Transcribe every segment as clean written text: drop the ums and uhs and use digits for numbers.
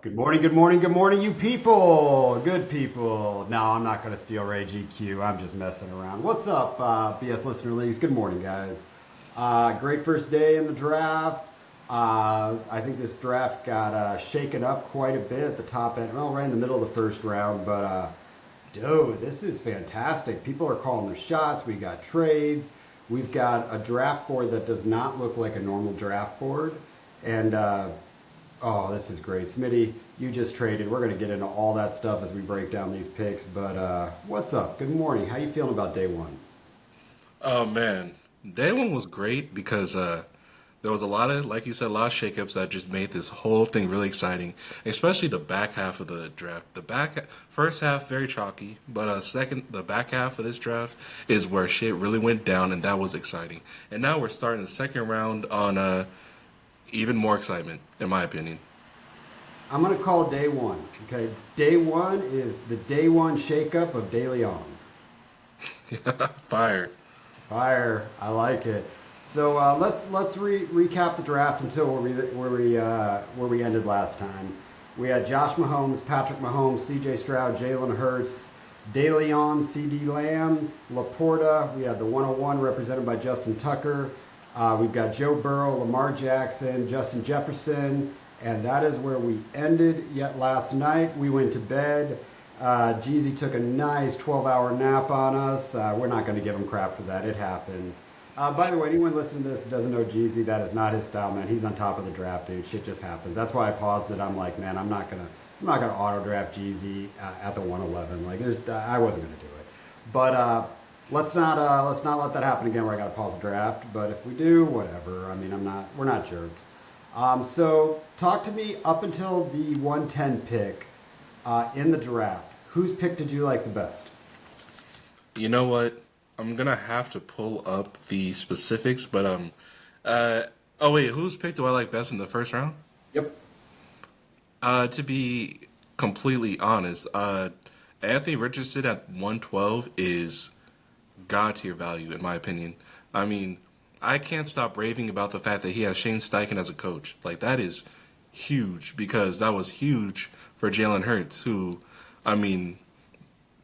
Good morning, good morning, good morning, you people. Good people. No, I'm not going to steal Ray GQ. I'm just messing around. What's up, BS Listener Leagues? Good morning, guys. Great first day in the draft. I think this draft got shaken up quite a bit at the top end. Well, right in the middle of the first round, but dude, this is fantastic. People are calling their shots. We got trades. We've got a draft board that does not look like a normal draft board. And oh, this is great. Smitty, you just traded. We're going to get into all that stuff as we break down these picks. But what's up? Good morning. How you feeling about day one? Oh man, day one was great because there was a lot of, like you said, a lot of shakeups that just made this whole thing really exciting. Especially the back half of the draft. First half very chalky, but the back half of this draft is where shit really went down, and that was exciting. And now we're starting the second round on even more excitement, in my opinion. I'm going to call day one. Okay, day one is the day one shakeup of De Leon. Fire. Fire. I like it. So let's recap the draft until where we ended last time. We had Josh Mahomes, Patrick Mahomes, C.J. Stroud, Jalen Hurts, De Leon, C.D. Lamb, Laporta. We had the 101 represented by Justin Tucker. We've got Joe Burrow, Lamar Jackson, Justin Jefferson, and that is where we ended. Yet last night we went to bed. Jeezy took a nice 12-hour nap on us. We're not going to give him crap for that. It happens. By the way, anyone listening to this doesn't know Jeezy. That is not his style, man. He's on top of the draft, dude. Shit just happens. That's why I paused it. I'm like, man, I'm not gonna auto draft Jeezy at the 111. Like, I wasn't gonna do it. But let's not let that happen again where I got to pause the draft. But if we do, whatever. I mean, we're not jerks. So talk to me up until the 110 pick in the draft. Whose pick did you like the best? You know what? I'm gonna have to pull up the specifics, but uh, oh wait, whose pick do I like best in the first round? Yep. To be completely honest, Anthony Richardson at 112 is god tier value in my opinion. I mean, I can't stop raving about the fact that he has Shane Steichen as a coach. Like that is huge because that was huge for Jalen Hurts, who, I mean,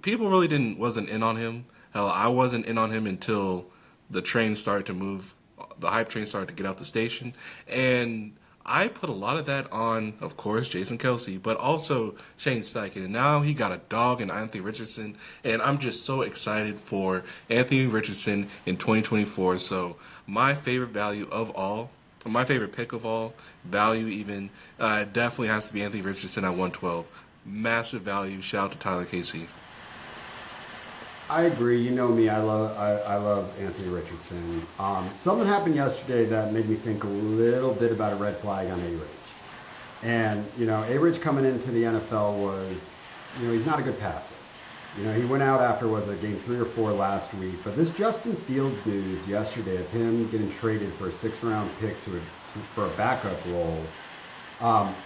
people really didn't wasn't in on him. Hell, I wasn't in on him until the train started to move. The hype train started to get out the station, and I put a lot of that on, of course, Jason Kelsey, but also Shane Steichen. And now he got a dog in Anthony Richardson, and I'm just so excited for Anthony Richardson in 2024. So my favorite value of all, my favorite pick of all, value even, definitely has to be Anthony Richardson at 112. Massive value. Shout out to Tyler Casey. I agree. You know me. I love Anthony Richardson. Something happened yesterday that made me think a little bit about a red flag on A-Rich. And A-Rich coming into the NFL was, he's not a good passer. He went out after was it game 3 or 4 last week. But this Justin Fields news yesterday of him getting traded for a 6th round pick for a backup role.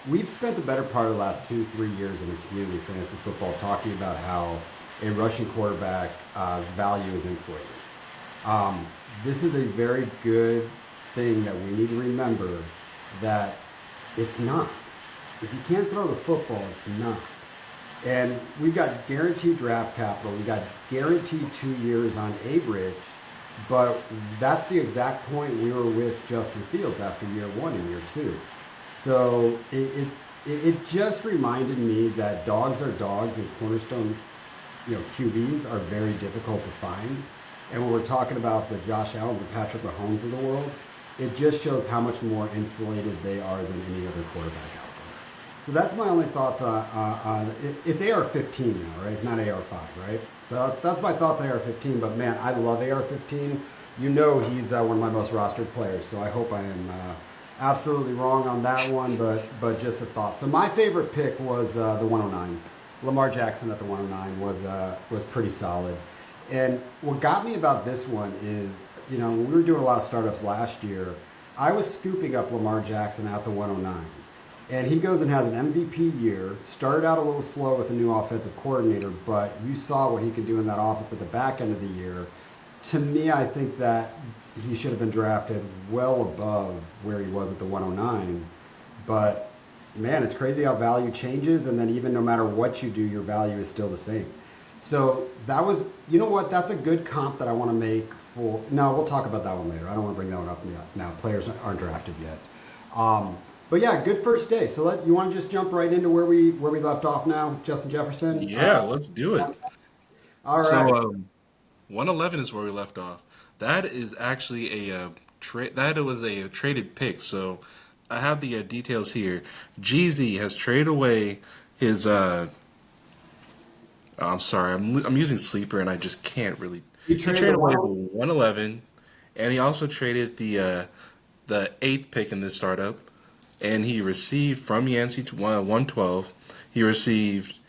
We've spent the better part of the last 2 3 years in the community fantasy football talking about how a rushing quarterback value is inflated. This is a very good thing that we need to remember that it's not. If you can't throw the football, it's not. And we've got guaranteed draft capital. We got guaranteed 2 years on Average, but that's the exact point we were with Justin Fields after year one and year two. So it just reminded me that dogs are dogs and cornerstone QBs are very difficult to find. And when we're talking about the Josh Allen, the Patrick Mahomes of the world, it just shows how much more insulated they are than any other quarterback out there. So that's my only thoughts on it. It's AR-15 now, right? It's not AR-5, right? So that's my thoughts on AR-15. But man, I love AR-15. He's one of my most rostered players. So I hope I am absolutely wrong on that one, but just a thought. So my favorite pick was the 109. Lamar Jackson at the 109 was pretty solid. And what got me about this one is, when we were doing a lot of startups last year, I was scooping up Lamar Jackson at the 109. And he goes and has an MVP year, started out a little slow with a new offensive coordinator, but you saw what he could do in that offense at the back end of the year. To me, I think that he should have been drafted well above where he was at the 109. But man, it's crazy how value changes, and then even no matter what you do, your value is still the same. So that was, you know what? That's a good comp that I want to make for. No, we'll talk about that one later. I don't want to bring that one up now. Players aren't drafted yet. But yeah, good first day. So you want to just jump right into where we left off now, Justin Jefferson. Yeah, let's do it. All So, right. 111 is where we left off. That is actually that was a traded pick. So, I have the details here. Jeezy has traded away his. I'm sorry, I'm using sleeper and I just can't really. You He traded the traded away the one. 111, and he also traded the eighth pick in this startup, and he received from Yancey to 112. He received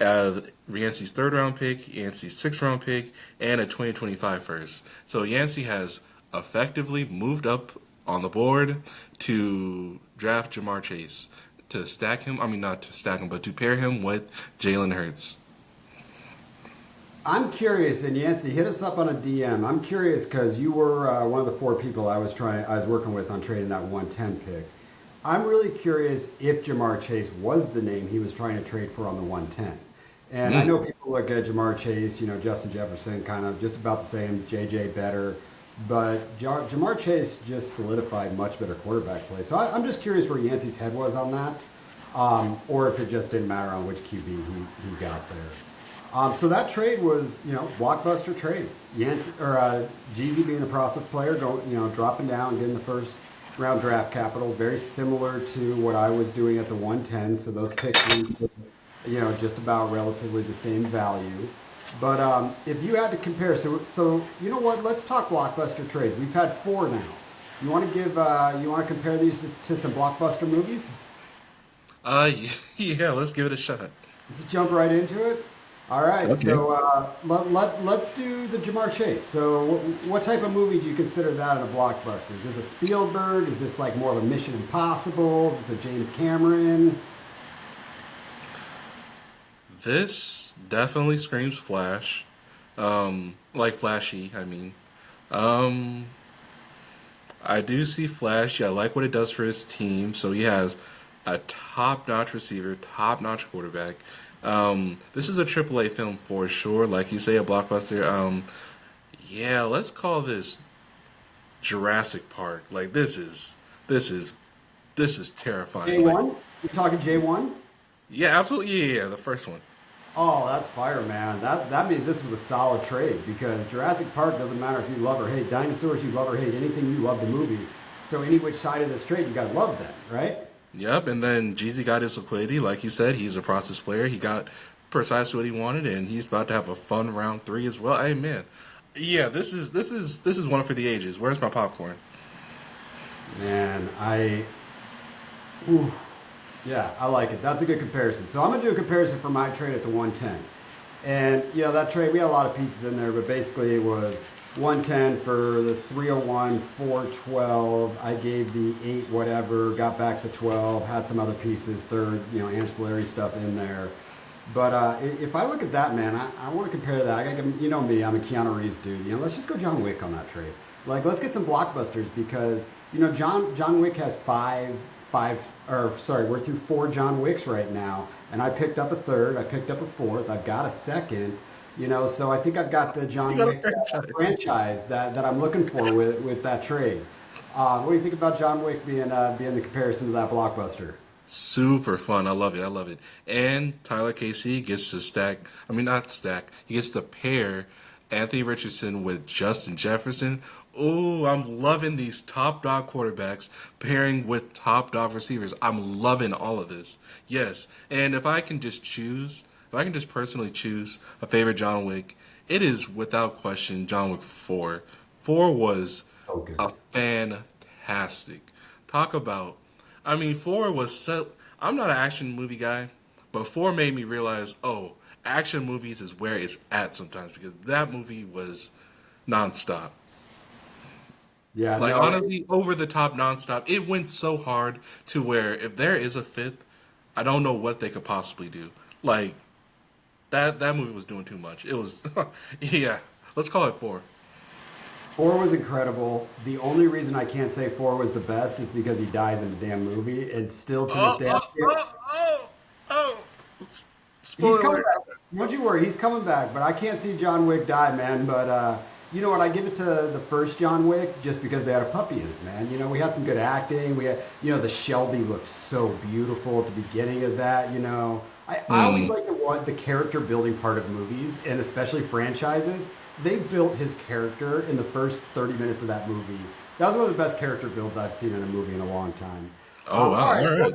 Yancey's third round pick, Yancey's sixth round pick, and a 2025 first. So Yancey has effectively moved up on the board to draft Jamar Chase to stack him. I mean, not to stack him, but to pair him with Jalen Hurts. I'm curious, and Yancey, hit us up on a DM. I'm curious because you were one of the four people I was working with on trading that 110 pick. I'm really curious if Jamar Chase was the name he was trying to trade for on the 110. And I know Mm. people look at Jamar Chase, Justin Jefferson, kind of just about the same, JJ better, but Jamar Chase just solidified much better quarterback play. So I'm just curious where Yancey's head was on that, or if it just didn't matter on which QB he got there. So that trade was, blockbuster trade. Yancey or Jeezy being a process player, going, dropping down, getting the first round draft capital, very similar to what I was doing at the 110. So those picks were, just about relatively the same value. But if you had to compare, so you know what? Let's talk blockbuster trades. We've had four now. You want to compare these to some blockbuster movies? Yeah, let's give it a shot. Let's jump right into it. All right, Okay. so let's do the Jamar Chase. So, what type of movie do you consider that in a blockbuster? Is this a Spielberg? Is this like more of a Mission Impossible? Is it a James Cameron? This definitely screams Flash. Like Flashy, I mean. Um, I do see Flash. Yeah, I like what it does for his team. So he has a top-notch receiver, top-notch quarterback. This is a AAA film for sure. Like you say, a blockbuster. Yeah, let's call this Jurassic Park. Like this is this is terrifying. Like, J1? You talking J1? yeah, absolutely. Yeah, yeah, yeah, the first one. Oh, that's fire, man. That means this was a solid trade because Jurassic Park doesn't matter if you love or hate dinosaurs, you love or hate anything, you love the movie. So any which side of this trade, you gotta love that, right? Yep, and then Jeezy got his liquidity. Like you said, he's a process player. He got precisely what he wanted, and he's about to have a fun round three as well. Hey man, yeah, this is one for the ages. Where's my popcorn? Man, ooh, yeah, I like it. That's a good comparison. So I'm gonna do a comparison for my trade at the 110. And that trade we had a lot of pieces in there, but basically it was 110 for the 301, 412. I gave the 8 whatever, got back to 12, had some other pieces, third, ancillary stuff in there. But if I look at that, man, I want to compare that. You know me, I'm a Keanu Reeves dude. Let's just go John Wick on that trade. Like, let's get some blockbusters because John Wick has or sorry, we're through 4 John Wicks right now, and I picked up a third, I picked up a fourth, I've got a second. So I think I've got the You John got a Wick franchise. franchise that I'm looking for with that trade. What do you think about John Wick being the comparison to that blockbuster? Super fun. I love it. I love it. And Tyler Casey gets to stack. I mean, not stack. He gets to pair Anthony Richardson with Justin Jefferson. Oh, I'm loving these top dog quarterbacks pairing with top dog receivers. I'm loving all of this. Yes. And if I can just personally choose a favorite John Wick, it is without question John Wick 4. 4 was Oh, good. a fantastic. Talk about I mean, 4 was so. I'm not an action movie guy, but 4 made me realize, oh, action movies is where it's at sometimes because that movie was nonstop. Yeah, Like no, honestly, over the top nonstop. It went so hard to where if there is a fifth, I don't know what they could possibly do. Like that movie was doing too much. It was, yeah. Let's call it 4. Four was incredible. The only reason I can't say four was the best is because he dies in the damn movie, and still to this Oh, day, oh, oh, oh, oh. he's coming Spoiler. back. Don't you worry, he's coming back. But I can't see John Wick die, man. But you know what? I give it to the first John Wick just because they had a puppy in it, man. You know, we had some good acting. We had, the Shelby looked so beautiful at the beginning of that. I always Hmm. like the character building part of movies, and especially franchises. They built his character in the first 30 minutes of that movie. That was one of the best character builds I've seen in a movie in a long time. Oh, All wow. right, All right.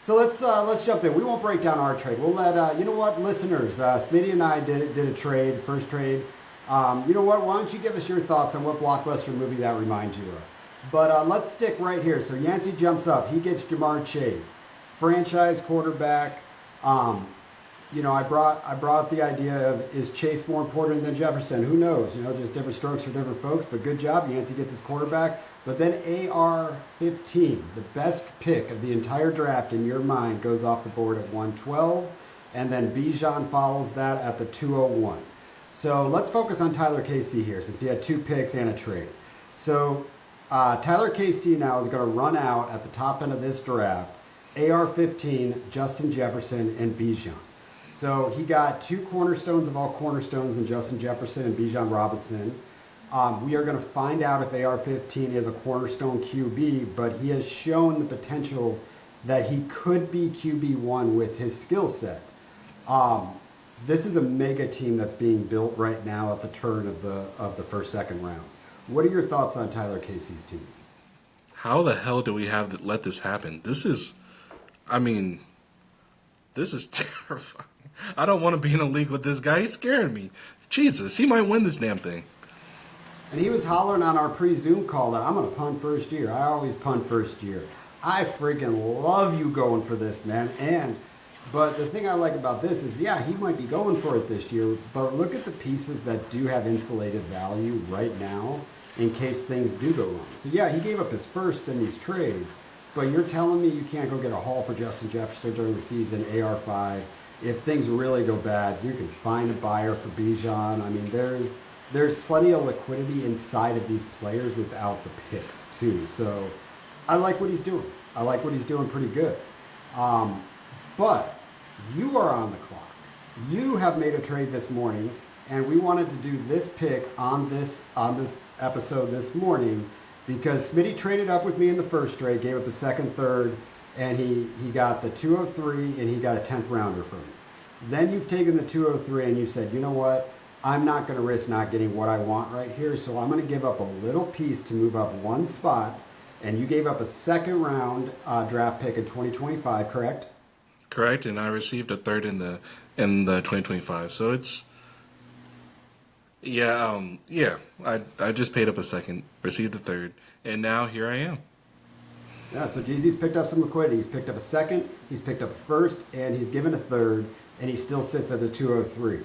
so let's jump in. We won't break down our trade. We'll let you know what, listeners. Smitty and I did a trade, first trade. You know what? Why don't you give us your thoughts on what blockbuster movie that reminds you of? But let's stick right here. So Yancey jumps up. He gets Jamar Chase, franchise quarterback. Um, I brought up the idea of, is Chase more important than Jefferson? Who knows? Just different strokes for different folks. But good job, Yancey gets his quarterback. But then AR-15, the best pick of the entire draft in your mind, goes off the board at 112, and then Bijan follows that at the 201. So let's focus on Tyler Casey here, since he had two picks and a trade. So Tyler Casey now is going to run out at the top end of this draft. AR-15, Justin Jefferson, and Bijan. So he got two cornerstones of all cornerstones in Justin Jefferson and Bijan Robinson. We are going to find out if AR-15 is a cornerstone QB, but he has shown the potential that he could be QB1 with his skill set. Um, this is a mega team that's being built right now at the turn of the first second round. What are your thoughts on Tyler Casey's team? How the hell do we have to let this happen? I mean, this is terrifying. I don't want to be in a league with this guy. He's scaring me. Jesus, he might win this damn thing. And he was hollering on our pre-Zoom call that I'm going to punt first year. I always punt first year. I freaking love you going for this, man. But the thing I like about this is, yeah, he might be going for it this year, but look at the pieces that do have insulated value right now in case things do go wrong. So yeah, he gave up his first in these trades, but you're telling me you can't go get a haul for Justin Jefferson during the season, AR5. If things really go bad, you can find a buyer for Bijan. I mean, there's plenty of liquidity inside of these players without the picks too. So I like what he's doing. I like what he's doing pretty good. Um, but you are on the clock. You have made a trade this morning, and we wanted to do this pick on this episode this morning because Smitty traded up with me in the first trade, gave up a second, third, and he got the 203 and he got a 10th rounder from me. Then you've taken the 203 and you said, you know what? I'm not going to risk not getting what I want right here, so I'm going to give up a little piece to move up one spot. And you gave up a second round draft pick in 2025, correct? Correct, and I received a third in the 2025. So it's yeah, yeah. I just paid up a second, received the third, and now here I am. Yeah, so Jeezy's picked up some liquidity. He's picked up a second, he's picked up a first, and he's given a third, and he still sits at the 203.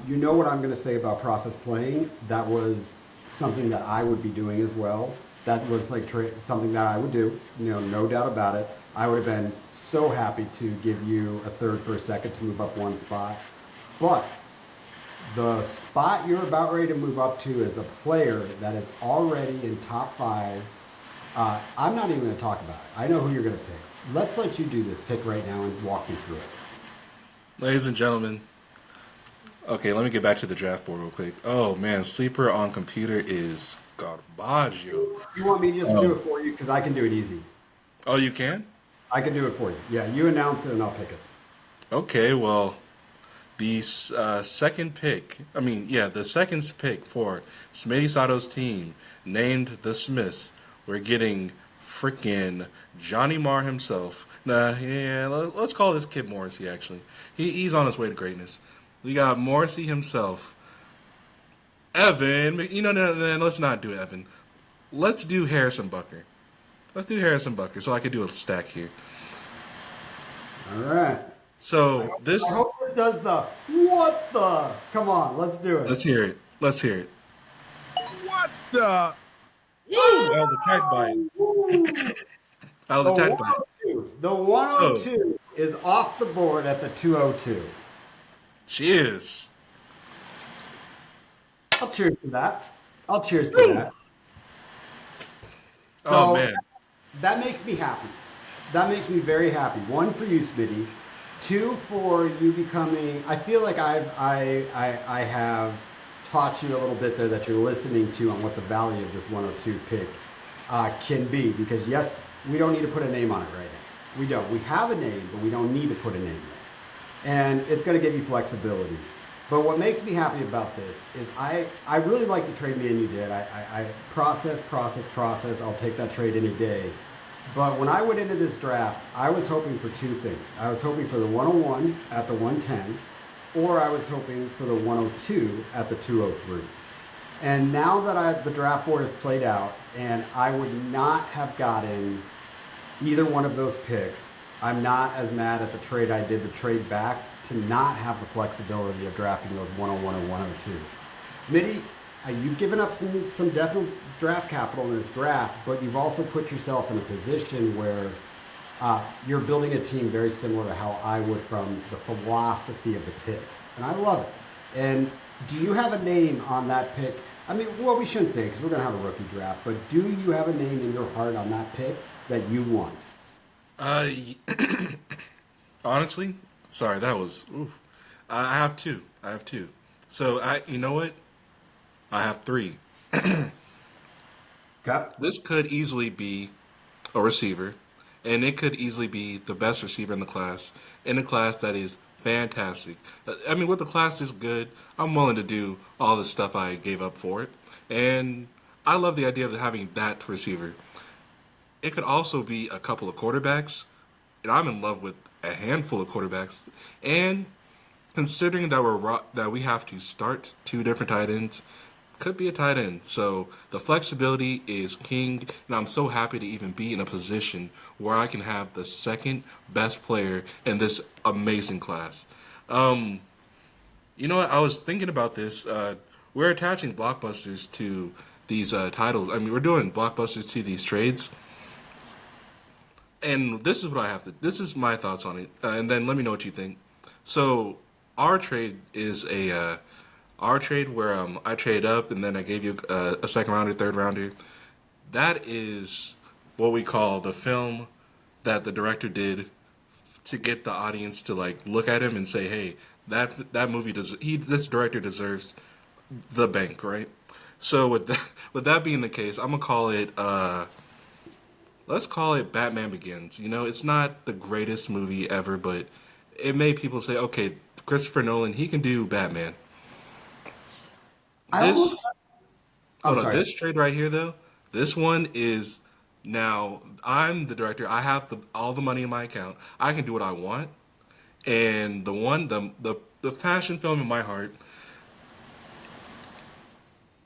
You know what I'm going to say about process playing? That was something that I would be doing as well. That looks like something that I would do. No doubt about it. I would have been so happy to give you a third for a second to move up one spot. But the spot you're about ready to move up to is a player that is already in top five. I'm not even going to talk about it. I know who you're going to pick. Let's let you do this pick right now and walk me through it. Ladies and gentlemen, okay, let me get back to the draft board real quick. Oh man, sleeper on computer is Garbaggio. You want me just to do Um, it for you? Because I can do it easy. oh, you can? I can do it for you. Yeah, you announce it and I'll pick it. Okay, well, the second pick, the second pick for Smitty Sato's team, named the Smiths, we're getting freaking Johnny Marr himself. Let's call this kid Morrissey, actually. He's on his way to greatness. We got Morrissey himself. Evan, no, let's not do Evan. Let's do Harrison Bucker. Let's do Harrison Bucker so I could do a stack here. All right. So I hope it does the what the. Come on, let's do it. let's hear it. Let's hear it. What the? Woo! I was attacked by it. Woo! I was The attacked by it. 102. The So, 102 is off the board at the 202. cheers. I'll cheers to that. I'll cheers to that. Oh So man. that makes me happy. That makes me very happy. One for you, Smitty. Two for you becoming. I feel like I have taught you a little bit there that you're listening to on what the value of this 102 pick can be. Because yes, we don't need to put a name on it right now. We don't. We have a name, but we don't need to put a name there. And it's going to give you flexibility. But what makes me happy about this is I really like the trade me and you did. I process. I'll take that trade any day. But when I went into this draft, I was hoping for two things. I was hoping for the 101 at the 110, or I was hoping for the 102 at the 203. And now that the draft board has played out, and I would not have gotten either one of those picks, I'm not as mad at the trade I did, the trade back, to not have the flexibility of drafting those 101 or 102. Smitty, you've given up some definite draft capital in this draft, but you've also put yourself in a position where you're building a team very similar to how I would from the philosophy of the picks. And I love it. And do you have a name on that pick? I mean, well, we shouldn't say because we're going to have a rookie draft, but do you have a name in your heart on that pick that you want? Uh, honestly, sorry, that was. Oof. I have two. I have two. So you know what? I have three. Okay. This could easily be a receiver, and it could easily be the best receiver in a class that is fantastic. I mean, what the class is good, I'm willing to do all the stuff I gave up for it, and I love the idea of having that receiver. It could also be a couple of quarterbacks, and I'm in love with a handful of quarterbacks. And considering that we have to start two different tight ends, could be a tight end. So the flexibility is king, and I'm so happy to even be in a position where I can have the second best player in this amazing class. Um, you know what? I was thinking about this. We're attaching blockbusters to these titles. I mean, we're doing blockbusters to these trades. And this is what I have to. This is my thoughts on it, and then let me know what you think. So our trade is our trade where I trade up, and then I gave you a second rounder, third rounder. That is what we call the film that the director did to get the audience to like look at him and say, "Hey, that movie does he this director deserves the bank, right?" So with that being the case, I'm gonna call it. Let's call it Batman Begins. You know, it's not the greatest movie ever, but it made people say, okay, Christopher Nolan, he can do Batman. I almost. This, I'm hold on, sorry. this trade right here, though, this one is now I'm the director. I have all the money in my account. I can do what I want. And the passion film in my heart,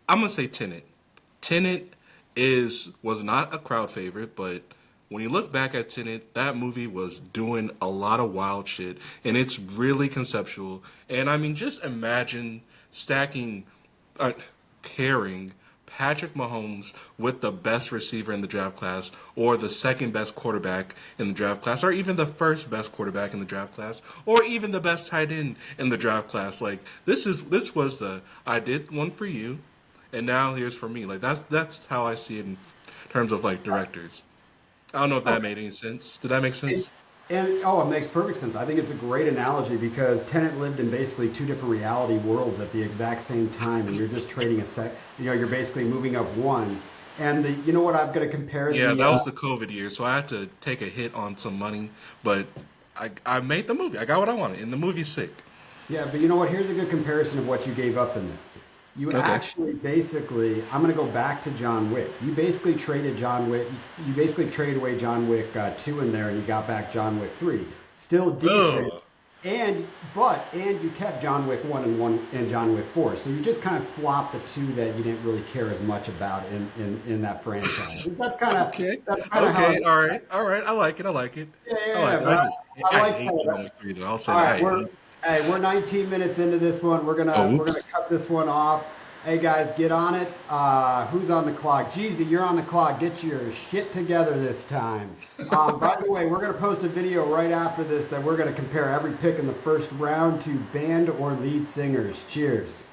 I'm gonna say Tenet. Tenet was not a crowd favorite, but when you look back at Tenet, that movie was doing a lot of wild shit, and it's really conceptual. And I mean, just imagine stacking, pairing Patrick Mahomes with the best receiver in the draft class, or the second best quarterback in the draft class, or even the first best quarterback in the draft class, or even the best tight end in the draft class. Like this was the I did one for you, and now here's for me. Like that's how I see it in terms of like directors. I don't know if that made any sense. Did that make And, sense? and oh, it makes perfect sense. I think it's a great analogy because Tenet lived in basically two different reality worlds at the exact same time, and you're just trading a set. You know, you're basically moving up one. And you know what? I'm going to compare Yeah, the. that was the COVID year, so I had to take a hit on some money, but I made the movie. I got what I wanted, and the movie's sick. Yeah, but you know what? Here's a good comparison of what you gave up in there. You Okay. actually basically, I'm going to go back to John Wick. You basically traded John Wick. You basically traded away John Wick 2 in there, and you got back John Wick 3. Still decent, Ugh. and you kept John Wick 1 and John Wick 4. So you just kind of flopped the two that you didn't really care as much about in that franchise. Okay. That's kind of how Okay. All right. All right. I like it. I like it. yeah, yeah, I like yeah, it. but I I like hate John that. Wick 3 though. I'll say All that. right, we're 19 minutes into this one. Oh, We're gonna oops. cut this one off. Hey guys, get on it. Who's on the clock? Jeezy, you're on the clock. Get your shit together this time. By the way, we're gonna post a video right after this that we're gonna compare every pick in the first round to band or lead singers. Cheers.